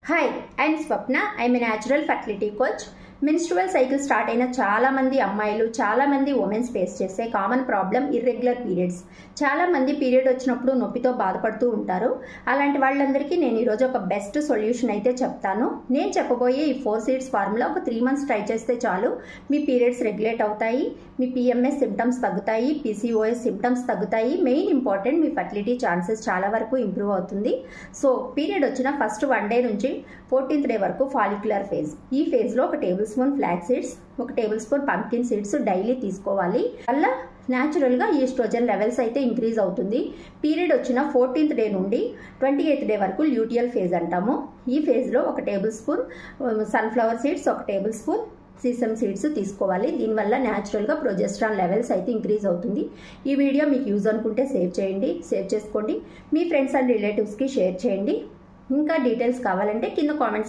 Hi, I'm Swapna. I'm a natural fertility coach. Menstrual cycle start అయిన చాలా మంది అమ్మాయిలు చాలా మంది ఉమెన్స్ ఫేస్ చేసే కామన్ ప్రాబ్లం ఇర్రెగ్యులర్ పీరియడ్స్. చాలా మంది పీరియడ్ వచ్చినప్పుడు నొప్పితో బాధపడుతూ ఉంటారు. అలాంటి వాళ్ళందరికీ నేను ఈరోజు ఒక బెస్ట్ సొల్యూషన్ అయితే చెప్తాను. నేను చెప్పబోయే ఈ 4 సీడ్స్ ఫార్ములా ఒక 3 మంత్స్ ట్రై చేస్తే చాలు మీ పీరియడ్స్ రెగ్యులేట్ అవుతాయి, మీ PMS సిమ్టమ్స్ తగ్గుతాయి, PCOS సిమ్టమ్స్ తగ్గుతాయి. మెయిన్ ఇంపార్టెంట్ మీ ఫర్టిలిటీ ఛాన్సెస్ చాలా వరకు ఇంప్రూవ్ అవుతుంది. సో పీరియడ్ వచ్చిన ఫస్ట్ 1 డే నుంచి 14th డే వరకు ఫాలిక్యులర్ ఫేజ్. ఈ ఫేజ్లో ఒక టేబుల్ స్పూన్ ఫ్లాక్స్ సీడ్స్, ఒక table spoon pumpkin seeds daily తీసుకోవాలి. వల్ల న్యాచురల్గా ఈస్ట్రోజన్ లెవెల్స్ అయితే ఇంక్రీజ్ అవుతుంది. పీరియడ్ వచ్చిన 14th డే నుండి 28th డే వరకు ల్యూటియల్ ఫేజ్ అంటాము. ఈ ఫేజ్లో ఒక టేబుల్ స్పూన్ సన్ఫ్లవర్ సీడ్స్, ఒక టేబుల్ స్పూన్ సీసమ్ సీడ్స్ తీసుకోవాలి. దీనివల్ల న్యాచురల్గా ప్రొజెస్ట్రాన్ లెవెల్స్ అయితే ఇంక్రీజ్ అవుతుంది. ఈ వీడియో మీకు యూజ్ అనుకుంటే సేవ్ చేసుకోండి. మీ ఫ్రెండ్స్ అండ్ రిలేటివ్స్కి షేర్ చేయండి. ఇంకా డీటెయిల్స్ కావాలంటే కింద కామెంట్స్